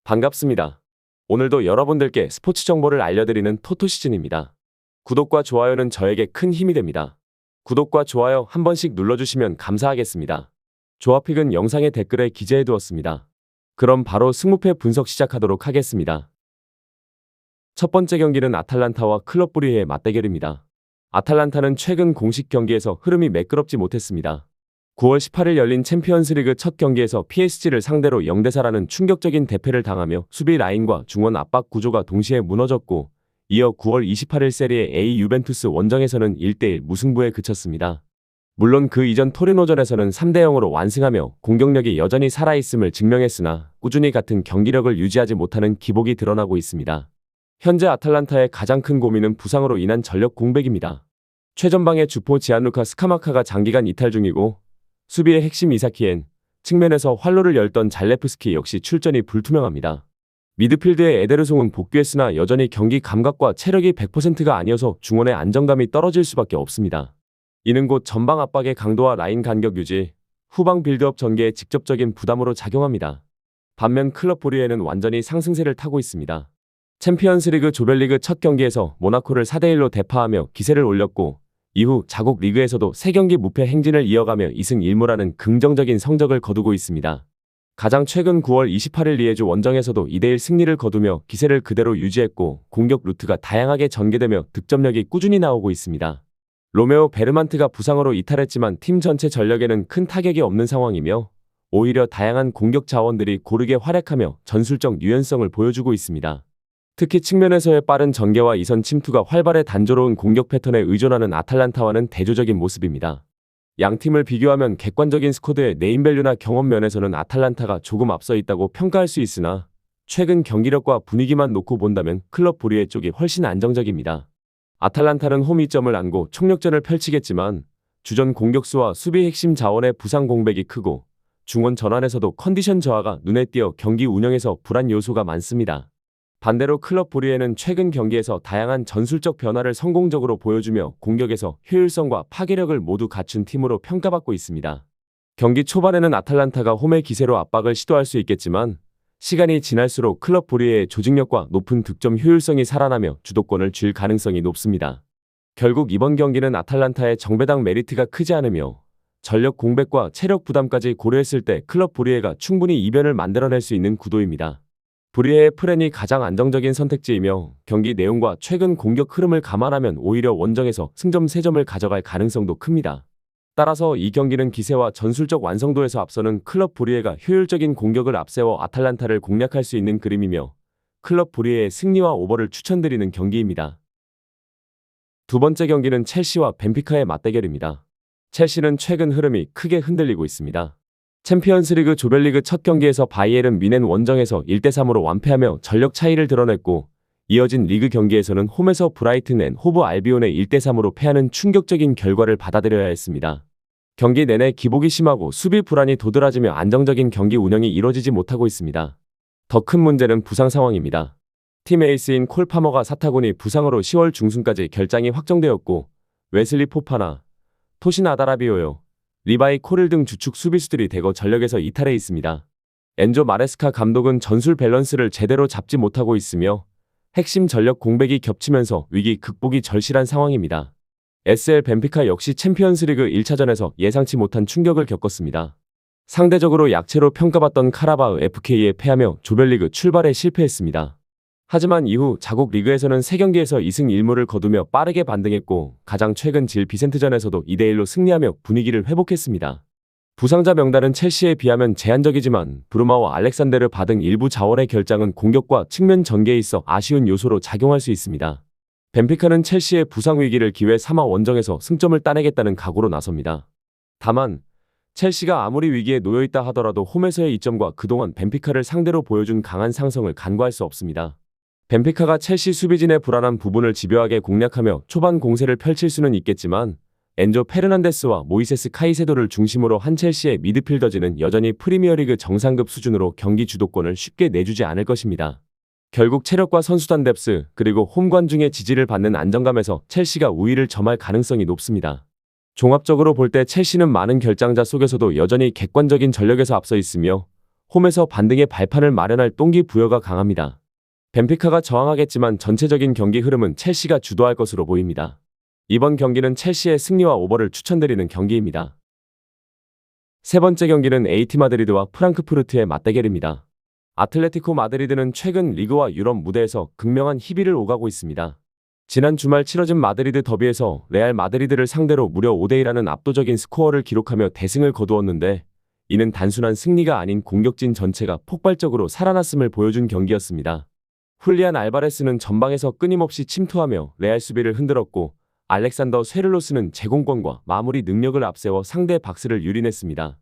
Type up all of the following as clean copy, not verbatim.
반갑습니다. 오늘도 여러분들께 스포츠 정보를 알려드리는 토토시즌입니다. 구독과 좋아요는 저에게 큰 힘이 됩니다. 구독과 좋아요 한 번씩 눌러주시면 감사하겠습니다. 조합픽은 영상의 댓글에 기재해두었습니다. 그럼 바로 승무패 분석 시작하도록 하겠습니다. 첫 번째 경기는 아탈란타와 클럽 브리에의 맞대결입니다. 아탈란타는 최근 공식 경기에서 흐름이 매끄럽지 못했습니다. 9월 18일 열린 챔피언스리그 첫 경기에서 PSG를 상대로 0대4라는 충격적인 대패를 당하며 수비 라인과 중원 압박 구조가 동시에 무너졌고, 이어 9월 28일 세리에 A 유벤투스 원정에서는 1대1 무승부에 그쳤습니다. 물론 그 이전 토리노전에서는 3대0으로 완승하며 공격력이 여전히 살아있음을 증명했으나 꾸준히 같은 경기력을 유지하지 못하는 기복이 드러나고 있습니다. 현재 아탈란타의 가장 큰 고민은 부상으로 인한 전력 공백입니다. 최전방의 주포 지안루카 스카마카가 장기간 이탈 중이고, 수비의 핵심 이사키엔, 측면에서 활로를 열던 잘레프스키 역시 출전이 불투명합니다. 미드필드의 에데르송은 복귀했으나 여전히 경기 감각과 체력이 100%가 아니어서 중원의 안정감이 떨어질 수밖에 없습니다. 이는 곧 전방 압박의 강도와 라인 간격 유지, 후방 빌드업 전개에 직접적인 부담으로 작용합니다. 반면 클럽 브리에는 완전히 상승세를 타고 있습니다. 챔피언스리그 조별리그 첫 경기에서 모나코를 4대1로 대파하며 기세를 올렸고, 이후 자국 리그에서도 3경기 무패 행진을 이어가며 2승 1무라는 긍정적인 성적을 거두고 있습니다. 가장 최근 9월 28일 리에주 원정에서도 2대1 승리를 거두며 기세를 그대로 유지했고, 공격 루트가 다양하게 전개되며 득점력이 꾸준히 나오고 있습니다. 로메오 베르만트가 부상으로 이탈했지만 팀 전체 전력에는 큰 타격이 없는 상황이며, 오히려 다양한 공격 자원들이 고르게 활약하며 전술적 유연성을 보여주고 있습니다. 특히 측면에서의 빠른 전개와 이선 침투가 활발해 단조로운 공격 패턴에 의존하는 아탈란타와는 대조적인 모습입니다. 양 팀을 비교하면 객관적인 스쿼드의 네임밸류나 경험 면에서는 아탈란타가 조금 앞서 있다고 평가할 수 있으나, 최근 경기력과 분위기만 놓고 본다면 클럽 브리에 쪽이 훨씬 안정적입니다. 아탈란타는 홈 이점을 안고 총력전을 펼치겠지만, 주전 공격수와 수비 핵심 자원의 부상 공백이 크고, 중원 전환에서도 컨디션 저하가 눈에 띄어 경기 운영에서 불안 요소가 많습니다. 반대로 클럽 브리에는 최근 경기에서 다양한 전술적 변화를 성공적으로 보여주며 공격에서 효율성과 파괴력을 모두 갖춘 팀으로 평가받고 있습니다. 경기 초반에는 아탈란타가 홈의 기세로 압박을 시도할 수 있겠지만, 시간이 지날수록 클럽 브리에의 조직력과 높은 득점 효율성이 살아나며 주도권을 쥘 가능성이 높습니다. 결국 이번 경기는 아탈란타의 정배당 메리트가 크지 않으며, 전력 공백과 체력 부담까지 고려했을 때 클럽 브리에가 충분히 이변을 만들어낼 수 있는 구도입니다. 브리에의 플랜이 가장 안정적인 선택지이며, 경기 내용과 최근 공격 흐름을 감안하면 오히려 원정에서 승점 3점을 가져갈 가능성도 큽니다. 따라서 이 경기는 기세와 전술적 완성도에서 앞서는 클럽 브리에가 효율적인 공격을 앞세워 아탈란타를 공략할 수 있는 그림이며, 클럽 브리에의 승리와 오버를 추천드리는 경기입니다. 두 번째 경기는 첼시와 벤피카의 맞대결입니다. 첼시는 최근 흐름이 크게 흔들리고 있습니다. 챔피언스리그 조별리그 첫 경기에서 바이에른 뮌헨 원정에서 1대3으로 완패하며 전력 차이를 드러냈고, 이어진 리그 경기에서는 홈에서 브라이튼 앤 호브 알비온에 1대3으로 패하는 충격적인 결과를 받아들여야 했습니다. 경기 내내 기복이 심하고 수비 불안이 도드라지며 안정적인 경기 운영이 이루어지지 못하고 있습니다. 더 큰 문제는 부상 상황입니다. 팀 에이스인 콜 파머가 사타구니 부상으로 10월 중순까지 결장이 확정되었고, 웨슬리 포파나, 토신 아다라비오요, 리바이 코릴 등 주축 수비수들이 대거 전력에서 이탈해 있습니다. 엔조 마레스카 감독은 전술 밸런스를 제대로 잡지 못하고 있으며, 핵심 전력 공백이 겹치면서 위기 극복이 절실한 상황입니다. SL 벤피카 역시 챔피언스리그 1차전에서 예상치 못한 충격을 겪었습니다. 상대적으로 약체로 평가받던 카라바흐 FK에 패하며 조별리그 출발에 실패했습니다. 하지만 이후 자국 리그에서는 3경기에서 2승 1무를 거두며 빠르게 반등했고, 가장 최근 질 비센트전에서도 2대1로 승리하며 분위기를 회복했습니다. 부상자 명단은 첼시에 비하면 제한적이지만, 브루마와 알렉산데르 바등 일부 자원의 결장은 공격과 측면 전개에 있어 아쉬운 요소로 작용할 수 있습니다. 벤피카는 첼시의 부상 위기를 기회 삼아 원정에서 승점을 따내겠다는 각오로 나섭니다. 다만 첼시가 아무리 위기에 놓여있다 하더라도 홈에서의 이점과 그동안 벤피카를 상대로 보여준 강한 상성을 간과할 수 없습니다. 벤피카가 첼시 수비진의 불안한 부분을 집요하게 공략하며 초반 공세를 펼칠 수는 있겠지만, 엔조 페르난데스와 모이세스 카이세도를 중심으로 한 첼시의 미드필더진은 여전히 프리미어리그 정상급 수준으로 경기 주도권을 쉽게 내주지 않을 것입니다. 결국 체력과 선수단 뎁스, 그리고 홈 관중의 지지를 받는 안정감에서 첼시가 우위를 점할 가능성이 높습니다. 종합적으로 볼 때 첼시는 많은 결장자 속에서도 여전히 객관적인 전력에서 앞서 있으며, 홈에서 반등의 발판을 마련할 동기부여가 강합니다. 벤피카가 저항하겠지만 전체적인 경기 흐름은 첼시가 주도할 것으로 보입니다. 이번 경기는 첼시의 승리와 오버를 추천드리는 경기입니다. 세 번째 경기는 AT 마드리드와 프랑크푸르트의 맞대결입니다. 아틀레티코 마드리드는 최근 리그와 유럽 무대에서 극명한 희비를 오가고 있습니다. 지난 주말 치러진 마드리드 더비에서 레알 마드리드를 상대로 무려 5대1라는 압도적인 스코어를 기록하며 대승을 거두었는데, 이는 단순한 승리가 아닌 공격진 전체가 폭발적으로 살아났음을 보여준 경기였습니다. 훌리안 알바레스는 전방에서 끊임없이 침투하며 레알 수비를 흔들었고, 알렉산더 쇠를로스는 제공권과 마무리 능력을 앞세워 상대 박스를 유린했습니다.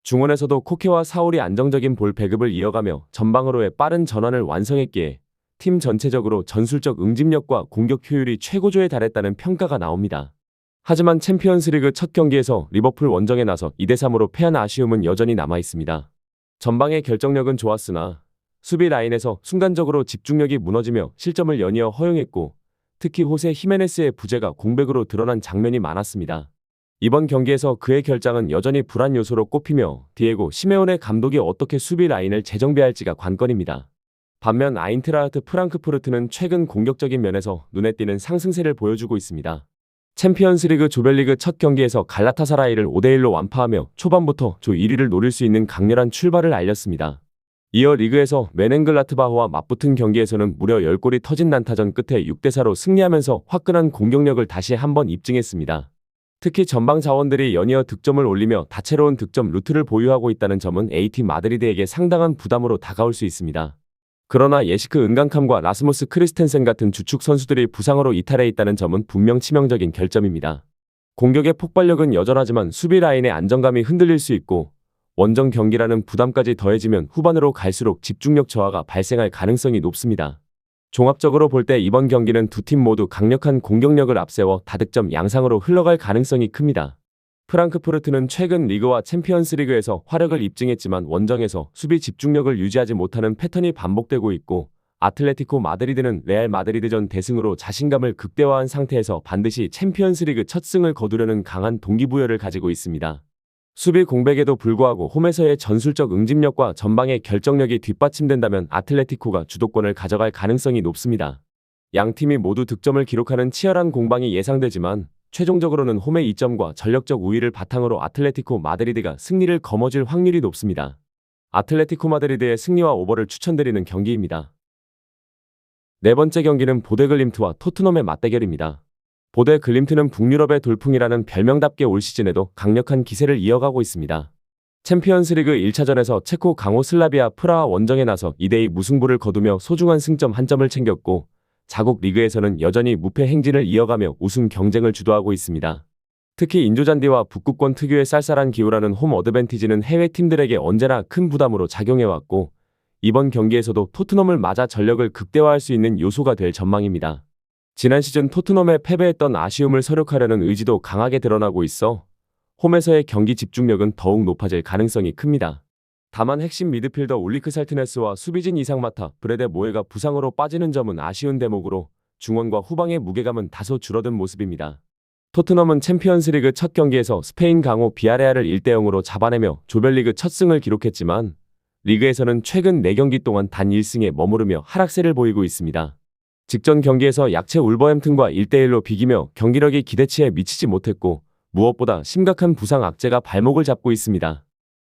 중원에서도 코케와 사울이 안정적인 볼 배급을 이어가며 전방으로의 빠른 전환을 완성했기에 팀 전체적으로 전술적 응집력과 공격 효율이 최고조에 달했다는 평가가 나옵니다. 하지만 챔피언스리그 첫 경기에서 리버풀 원정에 나서 2대3으로 패한 아쉬움은 여전히 남아있습니다. 전방의 결정력은 좋았으나 수비 라인에서 순간적으로 집중력이 무너지며 실점을 연이어 허용했고, 특히 호세 히메네스의 부재가 공백으로 드러난 장면이 많았습니다. 이번 경기에서 그의 결장은 여전히 불안 요소로 꼽히며 디에고 시메오네 감독이 어떻게 수비 라인을 재정비할지가 관건입니다. 반면 아인트라흐트 프랑크푸르트는 최근 공격적인 면에서 눈에 띄는 상승세를 보여주고 있습니다. 챔피언스리그 조별리그 첫 경기에서 갈라타사라이를 5대1로 완파하며 초반부터 조 1위를 노릴 수 있는 강렬한 출발을 알렸습니다. 이어 리그에서 메넨글라트바흐와 맞붙은 경기에서는 무려 10골이 터진 난타전 끝에 6대4로 승리하면서 화끈한 공격력을 다시 한번 입증했습니다. 특히 전방 자원들이 연이어 득점을 올리며 다채로운 득점 루트를 보유하고 있다는 점은 AT 마드리드에게 상당한 부담으로 다가올 수 있습니다. 그러나 예시크 은강캄과 라스무스 크리스텐센 같은 주축 선수들이 부상으로 이탈해 있다는 점은 분명 치명적인 결점입니다. 공격의 폭발력은 여전하지만 수비 라인의 안정감이 흔들릴 수 있고, 원정 경기라는 부담까지 더해지면 후반으로 갈수록 집중력 저하가 발생할 가능성이 높습니다. 종합적으로 볼 때 이번 경기는 두 팀 모두 강력한 공격력을 앞세워 다득점 양상으로 흘러갈 가능성이 큽니다. 프랑크푸르트는 최근 리그와 챔피언스리그에서 화력을 입증했지만 원정에서 수비 집중력을 유지하지 못하는 패턴이 반복되고 있고, 아틀레티코 마드리드는 레알 마드리드전 대승으로 자신감을 극대화한 상태에서 반드시 챔피언스리그 첫 승을 거두려는 강한 동기부여를 가지고 있습니다. 수비 공백에도 불구하고 홈에서의 전술적 응집력과 전방의 결정력이 뒷받침된다면 아틀레티코가 주도권을 가져갈 가능성이 높습니다. 양 팀이 모두 득점을 기록하는 치열한 공방이 예상되지만, 최종적으로는 홈의 이점과 전력적 우위를 바탕으로 아틀레티코 마드리드가 승리를 거머쥘 확률이 높습니다. 아틀레티코 마드리드의 승리와 오버를 추천드리는 경기입니다. 네 번째 경기는 보데글림트와 토트넘의 맞대결입니다. 보데글림트는 북유럽의 돌풍이라는 별명답게 올 시즌에도 강력한 기세를 이어가고 있습니다. 챔피언스리그 1차전에서 체코 강호 슬라비아 프라하 원정에 나서 2대2 무승부를 거두며 소중한 승점 1점을 챙겼고, 자국 리그에서는 여전히 무패 행진을 이어가며 우승 경쟁을 주도하고 있습니다. 특히 인조잔디와 북극권 특유의 쌀쌀한 기후라는 홈 어드밴티지는 해외 팀들에게 언제나 큰 부담으로 작용해왔고, 이번 경기에서도 토트넘을 맞아 전력을 극대화할 수 있는 요소가 될 전망입니다. 지난 시즌 토트넘에 패배했던 아쉬움을 서력하려는 의지도 강하게 드러나고 있어 홈에서의 경기 집중력은 더욱 높아질 가능성이 큽니다. 다만 핵심 미드필더 울리크 살트네스와 수비진 이상마타, 브레데 모에가 부상으로 빠지는 점은 아쉬운 대목으로 중원과 후방의 무게감은 다소 줄어든 모습입니다. 토트넘은 챔피언스리그 첫 경기에서 스페인 강호 비아레알을 1대0으로 잡아내며 조별리그 첫 승을 기록했지만, 리그에서는 최근 4경기 동안 단 1승에 머무르며 하락세를 보이고 있습니다. 직전 경기에서 약체 울버햄튼과 1대1로 비기며 경기력이 기대치에 미치지 못했고, 무엇보다 심각한 부상 악재가 발목을 잡고 있습니다.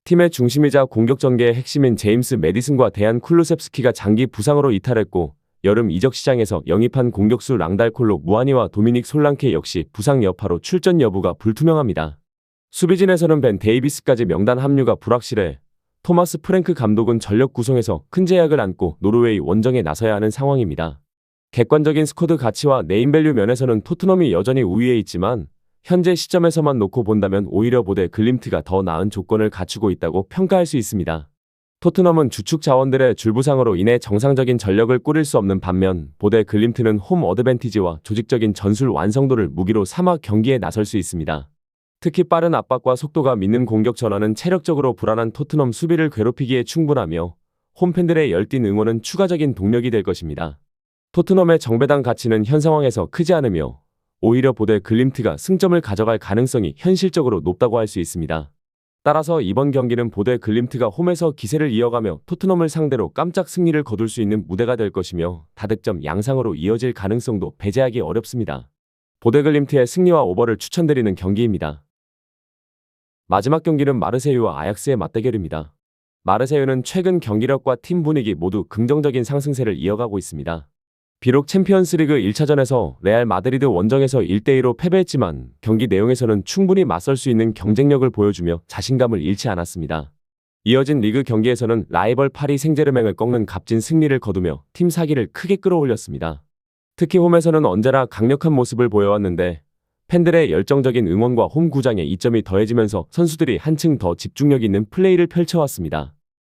팀의 중심이자 공격 전개의 핵심인 제임스 메디슨과 데안 쿨루셉스키가 장기 부상으로 이탈했고, 여름 이적 시장에서 영입한 공격수 랑달콜로 무아니와 도미닉 솔랑케 역시 부상 여파로 출전 여부가 불투명합니다. 수비진에서는 벤 데이비스까지 명단 합류가 불확실해 토마스 프랭크 감독은 전력 구성에서 큰 제약을 안고 노르웨이 원정에 나서야 하는 상황입니다. 객관적인 스쿼드 가치와 네임밸류 면에서는 토트넘이 여전히 우위에 있지만, 현재 시점에서만 놓고 본다면 오히려 보데글림트가 더 나은 조건을 갖추고 있다고 평가할 수 있습니다. 토트넘은 주축 자원들의 줄부상으로 인해 정상적인 전력을 꾸릴 수 없는 반면, 보데글림트는 홈 어드밴티지와 조직적인 전술 완성도를 무기로 삼아 경기에 나설 수 있습니다. 특히 빠른 압박과 속도가 믿는 공격 전환은 체력적으로 불안한 토트넘 수비를 괴롭히기에 충분하며, 홈팬들의 열띤 응원은 추가적인 동력이 될 것입니다. 토트넘의 정배당 가치는 현 상황에서 크지 않으며, 오히려 보데글림트가 승점을 가져갈 가능성이 현실적으로 높다고 할 수 있습니다. 따라서 이번 경기는 보데 글림트가 홈에서 기세를 이어가며 토트넘을 상대로 깜짝 승리를 거둘 수 있는 무대가 될 것이며 다득점 양상으로 이어질 가능성도 배제하기 어렵습니다. 보데 글림트의 승리와 오버를 추천드리는 경기입니다. 마지막 경기는 마르세유와 아약스의 맞대결입니다. 마르세유는 최근 경기력과 팀 분위기 모두 긍정적인 상승세를 이어가고 있습니다. 비록 챔피언스리그 1차전에서 레알 마드리드 원정에서 1대2로 패배했지만 경기 내용에서는 충분히 맞설 수 있는 경쟁력을 보여주며 자신감을 잃지 않았습니다. 이어진 리그 경기에서는 라이벌 파리 생제르맹을 꺾는 값진 승리를 거두며 팀 사기를 크게 끌어올렸습니다. 특히 홈에서는 언제나 강력한 모습을 보여왔는데 팬들의 열정적인 응원과 홈 구장에 이점이 더해지면서 선수들이 한층 더 집중력 있는 플레이를 펼쳐왔습니다.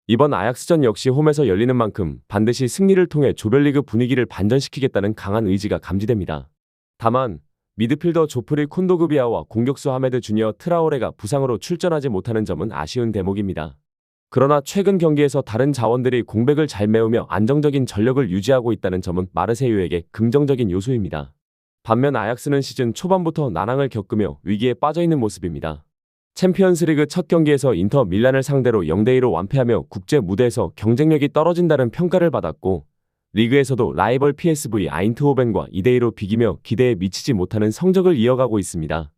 이번 아약스전 역시 홈에서 열리는 만큼 반드시 승리를 통해 조별리그 분위기를 반전시키겠다는 강한 의지가 감지됩니다. 다만 미드필더 조프리 콘도그비아와 공격수 하메드 주니어 트라오레가 부상으로 출전하지 못하는 점은 아쉬운 대목입니다. 그러나 최근 경기에서 다른 자원들이 공백을 잘 메우며 안정적인 전력을 유지하고 있다는 점은 마르세유에게 긍정적인 요소입니다. 반면 아약스는 시즌 초반부터 난항을 겪으며 위기에 빠져있는 모습입니다. 챔피언스리그 첫 경기에서 인터 밀란을 상대로 0대2로 완패하며 국제 무대에서 경쟁력이 떨어진다는 평가를 받았고 리그에서도 라이벌 PSV 아인트호벤과 2대2로 비기며 기대에 미치지 못하는 성적을 이어가고 있습니다.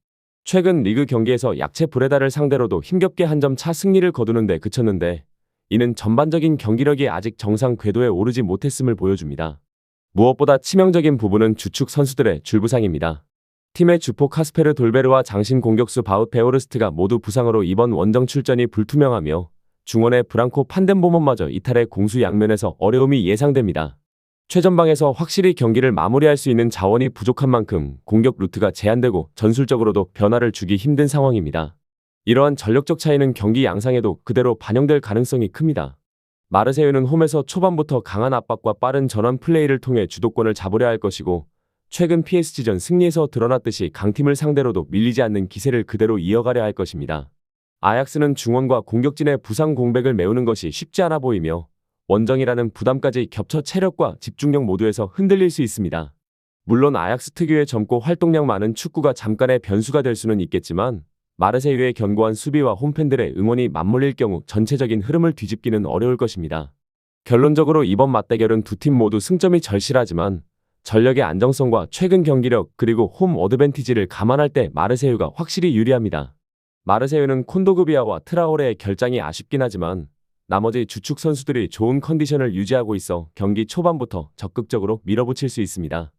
최근 리그 경기에서 약체 브레다를 상대로도 힘겹게 한 점 차 승리를 거두는 데 그쳤는데 이는 전반적인 경기력이 아직 정상 궤도에 오르지 못했음을 보여줍니다. 무엇보다 치명적인 부분은 주축 선수들의 줄부상입니다. 팀의 주포 카스페르 돌베르와 장신 공격수 바웃 베오르스트가 모두 부상으로 이번 원정 출전이 불투명하며 중원의 브랑코 판덴보먼마저 이탈의 공수 양면에서 어려움이 예상됩니다. 최전방에서 확실히 경기를 마무리할 수 있는 자원이 부족한 만큼 공격 루트가 제한되고 전술적으로도 변화를 주기 힘든 상황입니다. 이러한 전력적 차이는 경기 양상에도 그대로 반영될 가능성이 큽니다. 마르세유는 홈에서 초반부터 강한 압박과 빠른 전환 플레이를 통해 주도권을 잡으려 할 것이고 최근 PSG전 승리에서 드러났듯이 강팀을 상대로도 밀리지 않는 기세를 그대로 이어가려 할 것입니다. 아약스는 중원과 공격진의 부상 공백을 메우는 것이 쉽지 않아 보이며 원정이라는 부담까지 겹쳐 체력과 집중력 모두에서 흔들릴 수 있습니다. 물론 아약스 특유의 젊고 활동량 많은 축구가 잠깐의 변수가 될 수는 있겠지만 마르세유의 견고한 수비와 홈팬들의 응원이 맞물릴 경우 전체적인 흐름을 뒤집기는 어려울 것입니다. 결론적으로 이번 맞대결은 두 팀 모두 승점이 절실하지만 전력의 안정성과 최근 경기력 그리고 홈 어드밴티지를 감안할 때 마르세유가 확실히 유리합니다. 마르세유는 콘도그비아와 트라오레의 결장이 아쉽긴 하지만 나머지 주축 선수들이 좋은 컨디션을 유지하고 있어 경기 초반부터 적극적으로 밀어붙일 수 있습니다.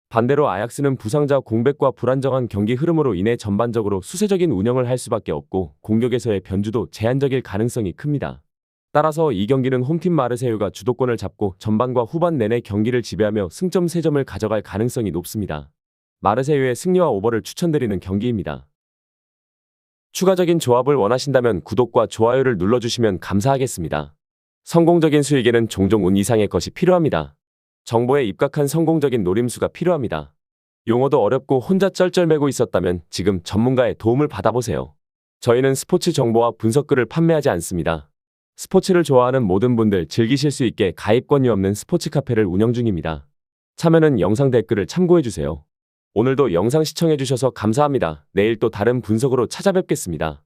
반대로 아약스는 부상자 공백과 불안정한 경기 흐름으로 인해 전반적으로 수세적인 운영을 할 수밖에 없고 공격에서의 변주도 제한적일 가능성이 큽니다. 따라서 이 경기는 홈팀 마르세유가 주도권을 잡고 전반과 후반 내내 경기를 지배하며 승점 3점을 가져갈 가능성이 높습니다. 마르세유의 승리와 오버를 추천드리는 경기입니다. 추가적인 조합을 원하신다면 구독과 좋아요를 눌러주시면 감사하겠습니다. 성공적인 수익에는 종종 운 이상의 것이 필요합니다. 정보에 입각한 성공적인 노림수가 필요합니다. 용어도 어렵고 혼자 쩔쩔매고 있었다면 지금 전문가의 도움을 받아보세요. 저희는 스포츠 정보와 분석글을 판매하지 않습니다. 스포츠를 좋아하는 모든 분들 즐기실 수 있게 가입권이 없는 스포츠 카페를 운영 중입니다. 참여는 영상 댓글을 참고해주세요. 오늘도 영상 시청해주셔서 감사합니다. 내일 또 다른 분석으로 찾아뵙겠습니다.